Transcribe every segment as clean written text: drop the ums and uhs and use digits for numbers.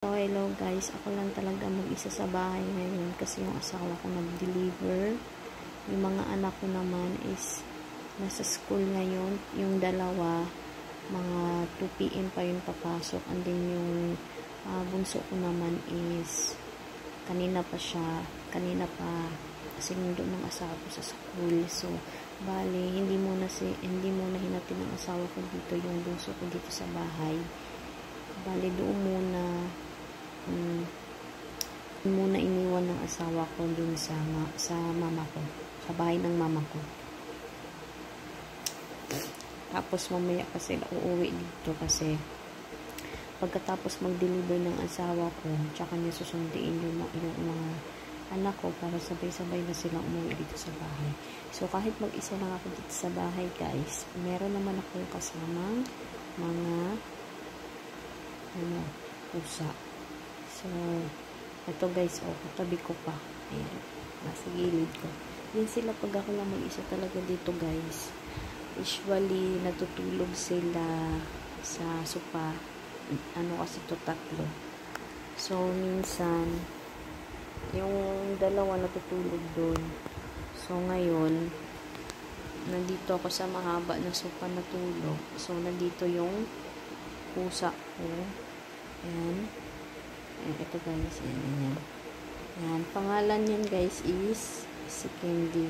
So, hello guys. Ako lang talaga mag-isa sa bahay ngayon kasi yung asawa ko nag-deliver. Yung mga anak ko naman is nasa school ngayon. Yung dalawa, mga 2 PM pa yung papasok. And then yung bunso ko naman is kanina pa sinundo ng asawa ko sa school. So, bali, hindi muna hinatid ng asawa ko dito yung bunso ko dito sa bahay. Bali, doon muna iniwan ng asawa ko dun sa mama ko, sa bahay ng mama ko. Tapos mamaya pa sila uuwi dito kasi pagkatapos mag-deliver ng asawa ko, tsaka niya susundiin yung mga anak ko para sabay-sabay na silang umuwi dito sa bahay. So, kahit mag-isa lang ako dito sa bahay, guys, meron naman akong kasamang mga pusa. So, ito guys, katabi ko pa. Ayan, nasa gilid ko. Yan sila pag ako lang mag-isa talaga dito guys. Usually, natutulog sila sa sopa. Kasi to 3. So, minsan, yung dalawa natutulog doon. So, ngayon, nandito ako sa mahaba na sopa na tulog. So, nandito yung pusa ko. Ayan. Ito guys. Ayan. Ayan. Pangalan yan guys is si Candy.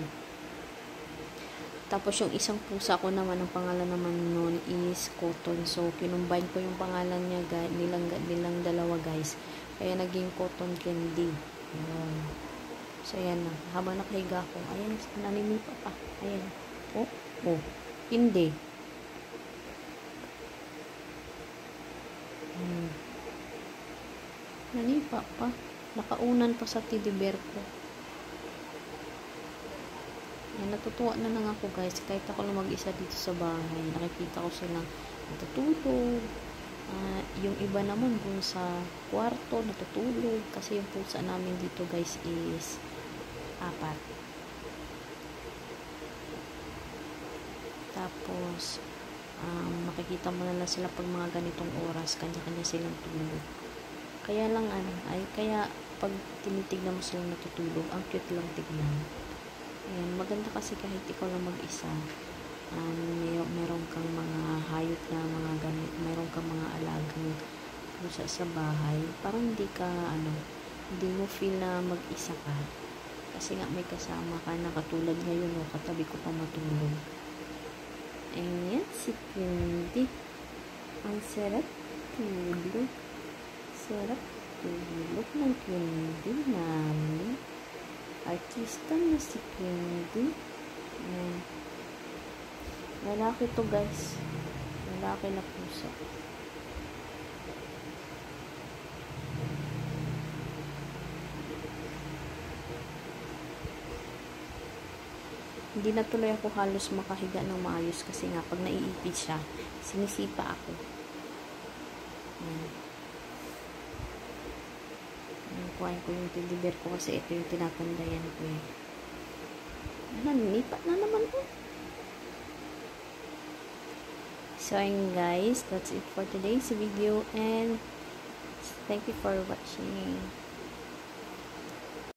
Tapos yung isang pusa ko naman, ang pangalan naman nun is Cotton. So, kinumbine ko yung pangalan niya nilang dalawa guys. Kaya naging Cotton Candy. Ayan. So, ayan na. Habang nakahiga ko, ayan, naninipa pa. Ayan. Hindi. Nanipa pa. Nakaunan pa sa teddy bear ko. Yan, natutuwa na lang ako guys. Kahit ako lang mag-isa dito sa bahay. Nakikita ko silang natutulog. Yung iba naman dun sa kwarto natutulog. Kasi yung pusa namin dito guys is 4. Tapos, makikita mo na lang sila pag mga ganitong oras. Kanya-kanya silang tulog. Kaya lang kaya pag tinitignan mo silang natutulog, ang cute lang tignan. Ayan, maganda kasi kahit ikaw lang mag-isa, meron kang mga hayop na mga ganit, meron kang mga alagang pusa sa bahay, parang hindi mo feel na mag-isa ka. Kasi nga may kasama ka na katulad ngayon, katabi ko pa matulog. Ayan, si Candy. Ang sarap tulog. Sarap tulog ng Candy namin. Artista na si Candy. Ayan. Lalaki to guys. Lalaki na pusa. Hindi na tuloy ako halos makahiga ng maayos kasi nga pag naiipit siya, sinisipa ako. Ayan. Kuhain ko yung teddy bear ko kasi ito yung tinatandayan ko eh. Naninipa na naman po. So ayun guys, that's it for today's video and thank you for watching.